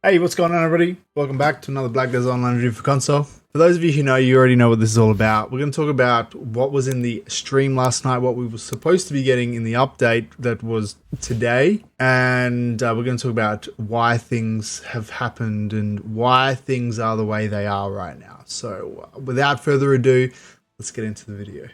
Hey, what's going on, everybody? Welcome back to another Black Guys Online review for console. For those of you who know, you already know what this is all about. We're going to talk about what was in the stream last night, what we were supposed to be getting in the update that was today, and we're going to talk about why things have happened and why things are the way they are right now. So, without further ado, let's get into the video.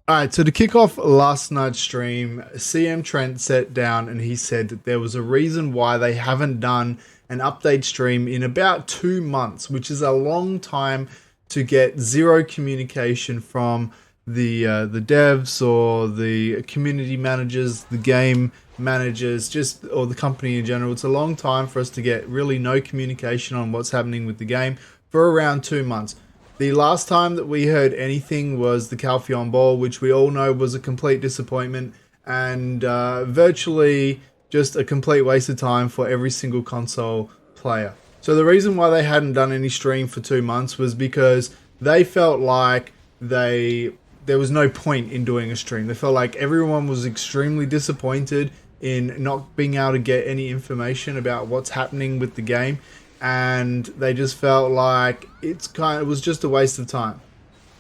Alright, so to kick off last night's stream, CM Trent sat down and he said that there was a reason why they haven't done an update stream in about 2 months, which is a long time to get zero communication from the devs or the community managers, the game managers, or the company in general. It's a long time for us to get really no communication on what's happening with the game for around 2 months. The last time that we heard anything was the Calpheon Ball, which we all know was a complete disappointment and virtually just a complete waste of time for every single console player. So the reason why they hadn't done any stream for 2 months was because they felt like there was no point in doing a stream. They felt like everyone was extremely disappointed in not being able to get any information about what's happening with the game, and they just felt like it was just a waste of time.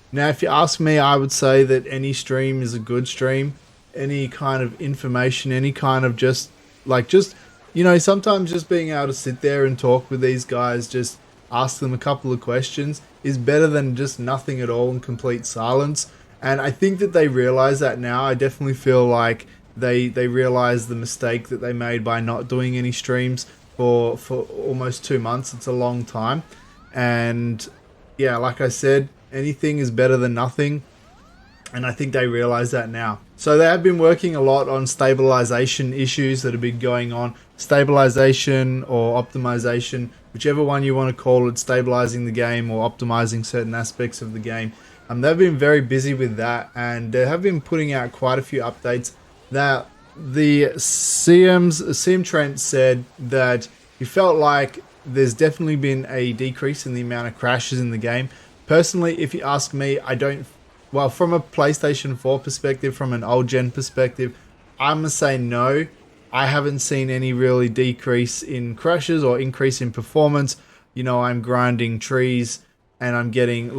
Now, if you ask me, I would say that any stream is a good stream. Any kind of information, any kind of sometimes just being able to sit there and talk with these guys, just ask them a couple of questions, is better than just nothing at all and complete silence. And I think that they realize that now. I definitely feel like they realize the mistake that they made by not doing any streams for almost 2 months. It's a long time, and yeah, like I said, anything is better than nothing, and I think they realize that now. So they have been working a lot on stabilization issues that have been going on. Stabilization or optimization, whichever one you want to call it, stabilizing the game or optimizing certain aspects of the game. They've been very busy with that, and they have been putting out quite a few updates. That the CM Trent said that he felt like there's definitely been a decrease in the amount of crashes in the game. Personally, if you ask me, I don't. Well, from a PlayStation 4 perspective, from an old gen perspective, I'm gonna say no. I haven't seen any really decrease in crashes or increase in performance. I'm grinding trees and I'm getting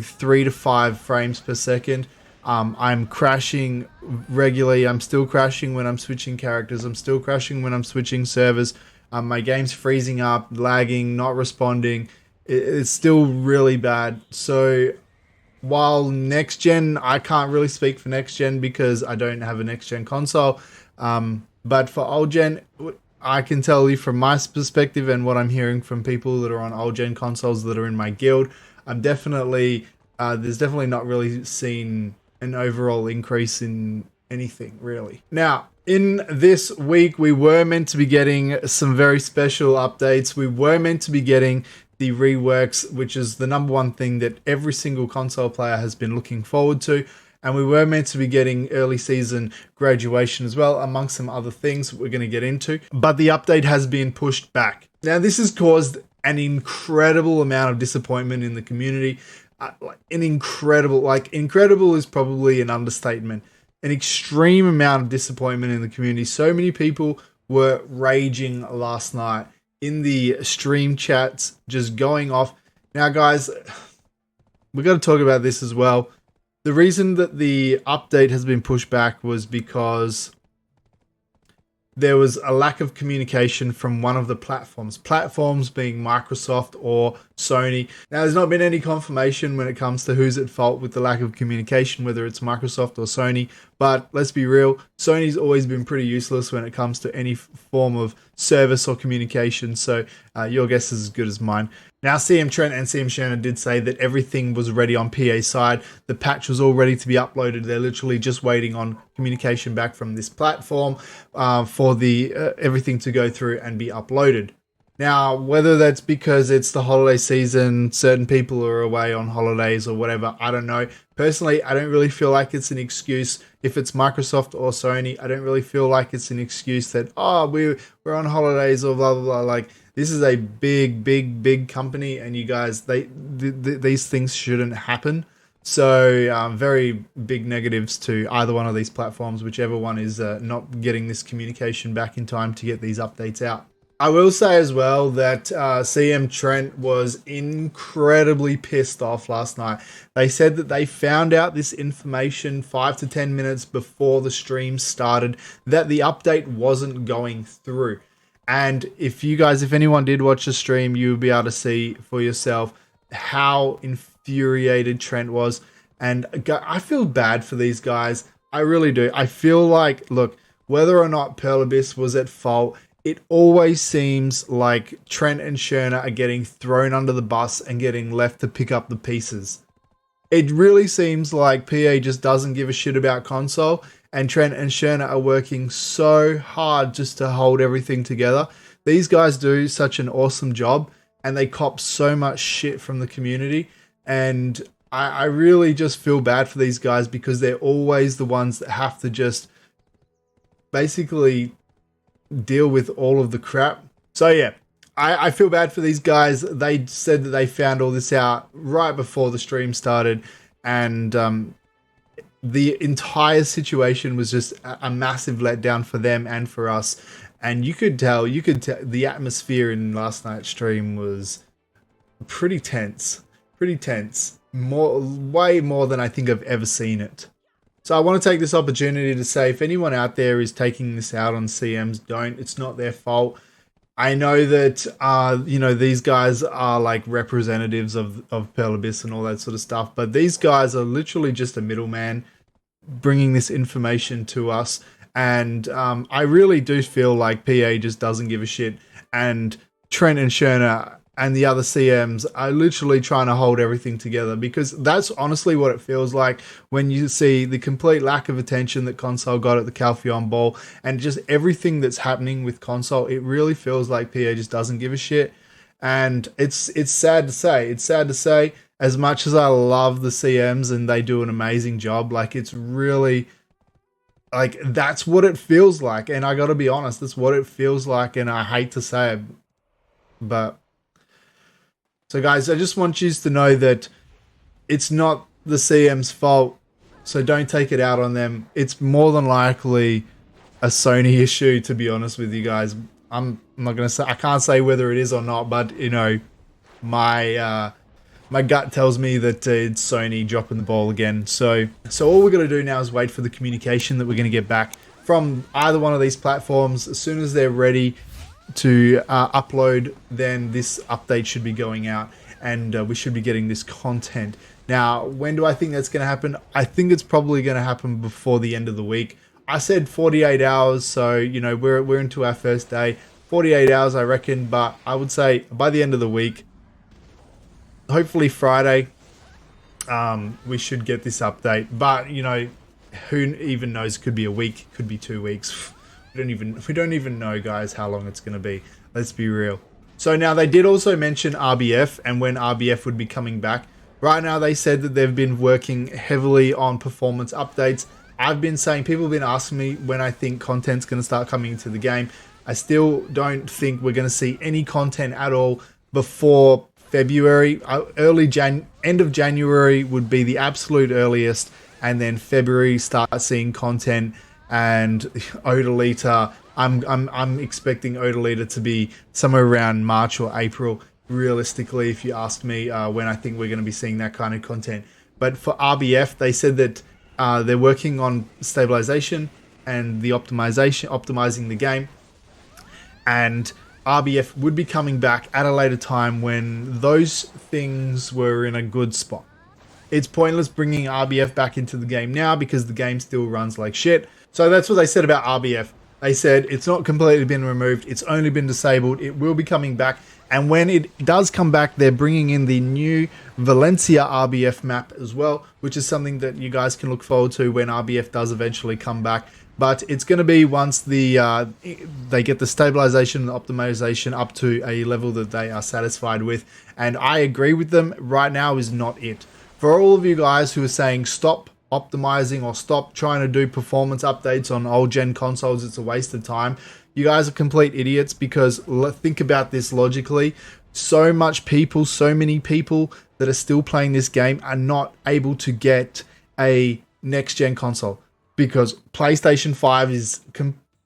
3 to 5 frames per second. I'm crashing regularly. I'm still crashing when I'm switching characters. I'm still crashing when I'm switching servers. My game's freezing up, lagging, not responding. It's still really bad. So while next gen, I can't really speak for next gen because I don't have a next gen console. But for old gen, I can tell you from my perspective and what I'm hearing from people that are on old gen consoles that are in my guild, there's definitely not really seen an overall increase in anything, really. Now, in this week, we were meant to be getting some very special updates. We were meant to be getting the reworks, which is the number one thing that every single console player has been looking forward to. And we were meant to be getting early season graduation as well, amongst some other things we're going to get into. But the update has been pushed back. Now, this has caused an incredible amount of disappointment in the community. Incredible is probably an understatement. An extreme amount of disappointment in the community. So many people were raging last night in the stream chats, just going off. Now, guys, we got to talk about this as well. The reason that the update has been pushed back was because there was a lack of communication from one of the platforms being Microsoft or Sony. Now, there's not been any confirmation when it comes to who's at fault with the lack of communication, whether it's Microsoft or Sony, but let's be real, Sony's always been pretty useless when it comes to any form of service or communication, so your guess is as good as mine. Now, CM Trent and CM Shannon did say that everything was ready on PA side. The patch was all ready to be uploaded. They're literally just waiting on communication back from this platform for the everything to go through and be uploaded. Now, whether that's because it's the holiday season, certain people are away on holidays or whatever, I don't know. Personally, I don't really feel like it's an excuse. If it's Microsoft or Sony, I don't really feel like it's an excuse that, we're on holidays or blah, blah, blah. Like, This is a big company, and you guys, these things shouldn't happen. So very big negatives to either one of these platforms, whichever one is not getting this communication back in time to get these updates out. I will say as well that CM Trent was incredibly pissed off last night. They said that they found out this information 5 to 10 minutes before the stream started, that the update wasn't going through. And if anyone did watch the stream, you would be able to see for yourself how infuriated Trent was. And I feel bad for these guys. I really do. I feel like, look, whether or not Pearl Abyss was at fault, it always seems like Trent and Sherna are getting thrown under the bus and getting left to pick up the pieces. It really seems like PA just doesn't give a shit about console, and Trent and Sherna are working so hard just to hold everything together. These guys do such an awesome job, and they cop so much shit from the community, and I really just feel bad for these guys because they're always the ones that have to just basically deal with all of the crap. So yeah, I feel bad for these guys. They said that they found all this out right before the stream started, and the entire situation was just a massive letdown for them and for us. And you could tell the atmosphere in last night's stream was pretty tense, way more than I think I've ever seen it. So I want to take this opportunity to say, if anyone out there is taking this out on CMs, don't. It's not their fault. I know that, these guys are like representatives of Pearl Abyss and all that sort of stuff, but these guys are literally just a middleman bringing this information to us. And I really do feel like PA just doesn't give a shit. And Trent and Sherna and the other CMs are literally trying to hold everything together, because that's honestly what it feels like when you see the complete lack of attention that Console got at the Calpheon Ball and just everything that's happening with Console. It really feels like PA just doesn't give a shit. And it's sad to say. It's sad to say, as much as I love the CMs and they do an amazing job, like, it's really, like, that's what it feels like. And I gotta be honest, that's what it feels like, and I hate to say it, but... So guys, I just want you to know that it's not the CM's fault, so don't take it out on them. It's more than likely a Sony issue, to be honest with you guys. I'm not going to say, I can't say whether it is or not, but, you know, my gut tells me that it's Sony dropping the ball again. So all we're going to do now is wait for the communication that we're going to get back from either one of these platforms. As soon as they're ready to upload, then this update should be going out, and we should be getting this content. Now, when do I think that's going to happen? I think it's probably going to happen before the end of the week. I said 48 hours, so, you know, we're into our first day. 48 hours, I reckon, but I would say by the end of the week, hopefully Friday, we should get this update. But, you know, who even knows? Could be a week, could be 2 weeks. We don't even know, guys, how long it's going to be. Let's be real. So now they did also mention RBF and when RBF would be coming back. Right now they said that they've been working heavily on performance updates. I've been saying, people have been asking me when I think content's going to start coming into the game. I still don't think we're going to see any content at all before February. End of January would be the absolute earliest, and then February start seeing content. And Odalita, I'm expecting Odalita to be somewhere around March or April, realistically, if you ask me, when I think we're going to be seeing that kind of content. But for RBF, they said that they're working on stabilization and the optimizing the game, and RBF would be coming back at a later time when those things were in a good spot. It's pointless bringing RBF back into the game now because the game still runs like shit. So that's what they said about RBF. They said it's not completely been removed. It's only been disabled. It will be coming back. And when it does come back, they're bringing in the new Valencia RBF map as well, which is something that you guys can look forward to when RBF does eventually come back. But it's going to be once they get the stabilization and optimization up to a level that they are satisfied with. And I agree with them. Right now is not it. For all of you guys who are saying stop optimizing or stop trying to do performance updates on old gen consoles, it's a waste of time, you guys are complete idiots, because think about this logically. So many people that are still playing this game are not able to get a next-gen console because PlayStation 5 is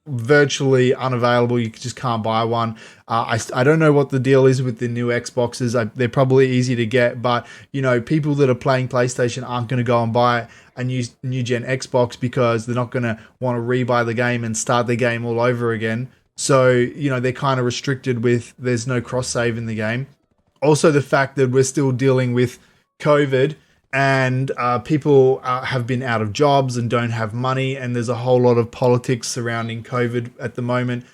virtually unavailable. You just can't buy one. I don't know what the deal is with the new Xboxes. They're probably easy to get, but you know, people that are playing PlayStation aren't going to go and buy a new gen Xbox because they're not going to want to rebuy the game and start the game all over again. So, you know, they're kind of restricted with there's no cross save in the game. Also, the fact that we're still dealing with COVID and people have been out of jobs and don't have money, and there's a whole lot of politics surrounding COVID at the moment,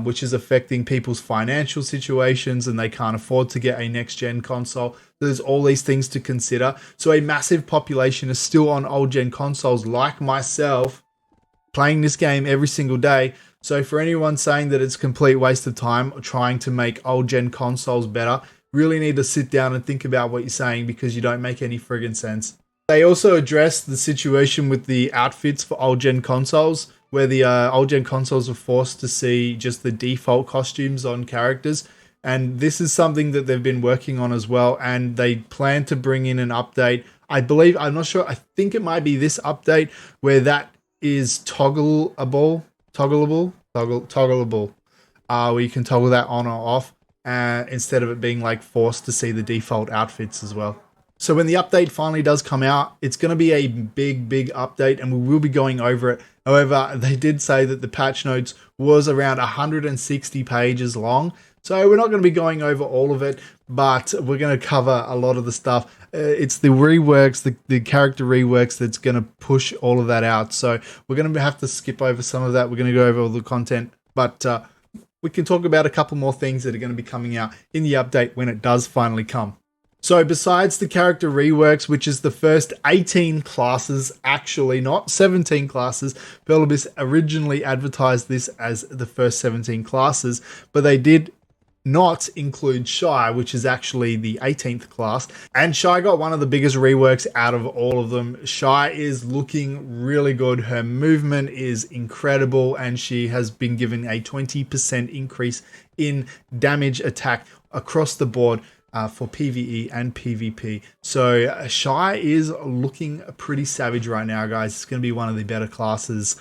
which is affecting people's financial situations, and they can't afford to get a next-gen console. There's all these things to consider. So a massive population is still on old-gen consoles, like myself, playing this game every single day. So for anyone saying that it's a complete waste of time trying to make old-gen consoles better, really need to sit down and think about what you're saying, because you don't make any friggin' sense. They also addressed the situation with the outfits for old-gen consoles, where the old-gen consoles are forced to see just the default costumes on characters. And this is something that they've been working on as well, and they plan to bring in an update. I believe, I'm not sure, I think it might be this update where that is toggleable, where you can toggle that on or off, instead of it being like forced to see the default outfits as well. So when the update finally does come out, it's going to be a big update, and we will be going over it. However, they did say that the patch notes was around 160 pages long. So we're not going to be going over all of it, but we're going to cover a lot of the stuff. It's the reworks, the character reworks that's going to push all of that out. So we're going to have to skip over some of that. We're going to go over all the content, but we can talk about a couple more things that are going to be coming out in the update when it does finally come. So besides the character reworks, which is the first 18 classes, actually not 17 classes, Belobis originally advertised this as the first 17 classes, but they did not include Shy, which is actually the 18th class. And Shy got one of the biggest reworks out of all of them. Shy is looking really good. Her movement is incredible, and she has been given a 20% increase in damage attack across the board for PvE and PvP. So Shy is looking pretty savage right now, guys. It's going to be one of the better classes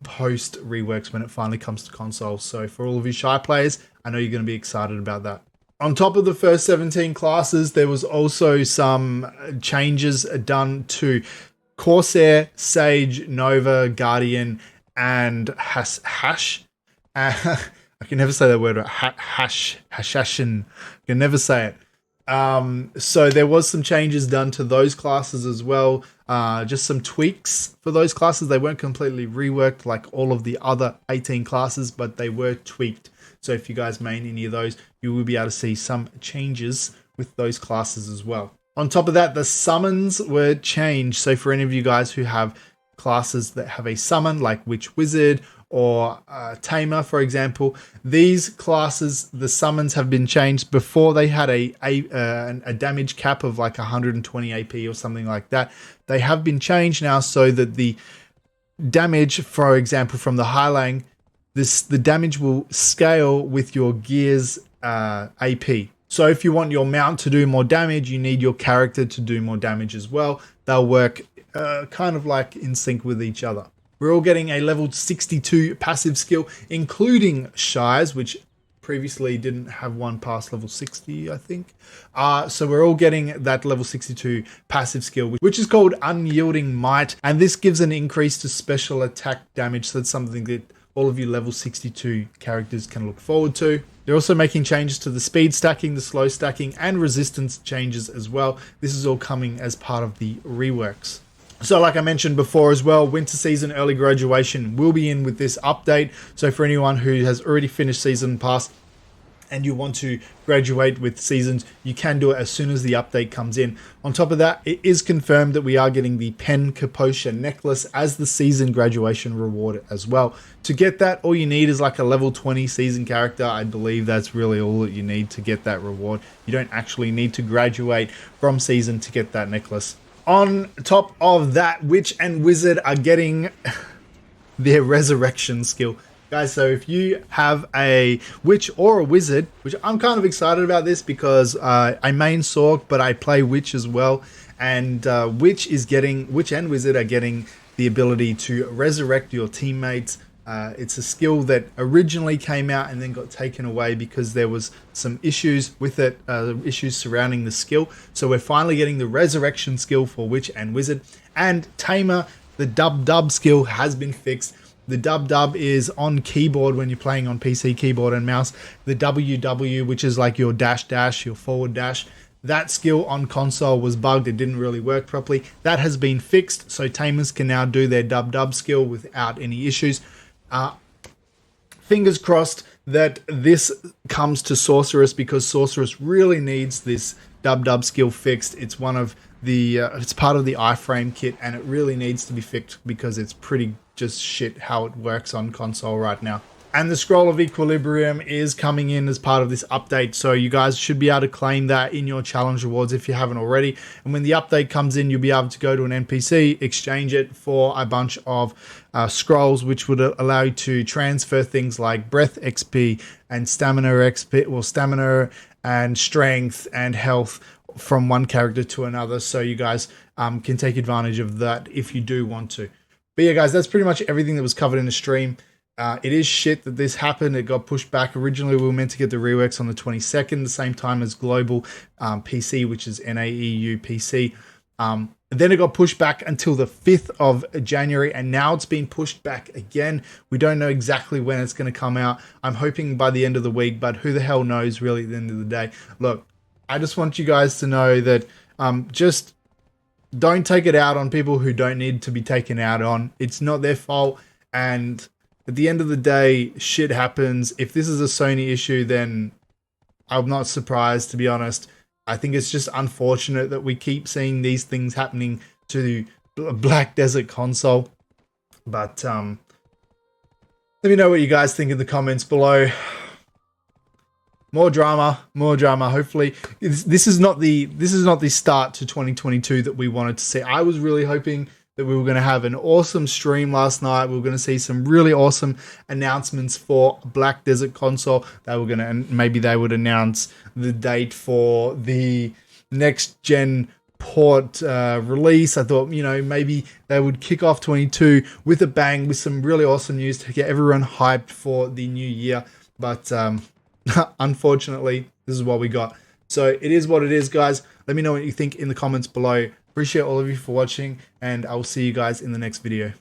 post reworks when it finally comes to consoles. So for all of you Shy players, I know you're going to be excited about that. On top of the first 17 classes, there was also some changes done to Corsair, Sage, Nova, Guardian, and Hash. I can never say that word right. Hashashin. I can never say it. So there was some changes done to those classes as well. Just some tweaks for those classes. They weren't completely reworked like all of the other 18 classes, but they were tweaked. So if you guys main any of those, you will be able to see some changes with those classes as well. On top of that, the summons were changed. So for any of you guys who have classes that have a summon, like Witch Wizard or Tamer, for example, these classes, the summons have been changed. Before they had a damage cap of like 120 AP or something like that. They have been changed now so that the damage, for example, from the Highlang, the damage will scale with your gear's AP. So if you want your mount to do more damage, you need your character to do more damage as well. They'll work kind of like in sync with each other. We're all getting a level 62 passive skill, including Shy's, which previously didn't have one past level 60, I think. So we're all getting that level 62 passive skill, which is called Unyielding Might. And this gives an increase to special attack damage. So that's something that all of you level 62 characters can look forward to. They're also making changes to the speed stacking, the slow stacking, and resistance changes as well. This is all coming as part of the reworks. So like I mentioned before as well, winter season early graduation will be in with this update. So for anyone who has already finished season pass and you want to graduate with seasons, you can do it as soon as the update comes in. On top of that, it is confirmed that we are getting the Pen Kaposha necklace as the season graduation reward as well. To get that, all you need is like a level 20 season character. I believe that's really all that you need to get that reward. You don't actually need to graduate from season to get that necklace. On top of that, Witch and Wizard are getting their resurrection skill. Guys, so if you have a witch or a wizard, which I'm kind of excited about this because I main Sork, but I play witch as well, and witch and wizard are getting the ability to resurrect your teammates. It's a skill that originally came out and then got taken away because there was some issues with it, issues surrounding the skill. So we're finally getting the resurrection skill for witch and wizard. And tamer, the dub skill has been fixed. The dub is on keyboard when you're playing on PC keyboard and mouse. The WW, which is like your dash, your forward dash, that skill on console was bugged. It didn't really work properly. That has been fixed, so tamers can now do their dub skill without any issues. Fingers crossed that this comes to sorceress, because sorceress really needs this dub skill fixed. It's one of the it's part of the iframe kit, and it really needs to be fixed because it's pretty just shit how it works on console right now. And the Scroll of Equilibrium is coming in as part of this update, so you guys should be able to claim that in your challenge rewards if you haven't already. And when the update comes in, you'll be able to go to an NPC, exchange it for a bunch of scrolls, which would allow you to transfer things like breath XP and stamina XP, well, stamina and strength and health from one character to another, so you guys can take advantage of that if you do want to. But yeah, guys, that's pretty much everything that was covered in the stream. It is shit that this happened. It got pushed back. Originally, we were meant to get the reworks on the 22nd, the same time as global PC, which is NAEU PC. Then it got pushed back until the 5th of January, and now it's been pushed back again. We don't know exactly when it's going to come out. I'm hoping by the end of the week, but who the hell knows really at the end of the day. Look, I just want you guys to know that just don't take it out on people who don't need to be taken out on. It's not their fault, and at the end of the day, shit happens. If this is a Sony issue, then I'm not surprised, to be honest. I think it's just unfortunate that we keep seeing these things happening to Black Desert Console. But let me know what you guys think in the comments below. More drama. Hopefully, this is not the start to 2022 that we wanted to see. I was really hoping that we were going to have an awesome stream last night. We were going to see some really awesome announcements for Black Desert Console. They were going to, and maybe they would announce the date for the next gen port release. I thought, you know, maybe they would kick off 22 with a bang, with some really awesome news to get everyone hyped for the new year. But unfortunately, this is what we got. So it is what it is, guys. Let me know what you think in the comments below. Appreciate all of you for watching, and I will see you guys in the next video.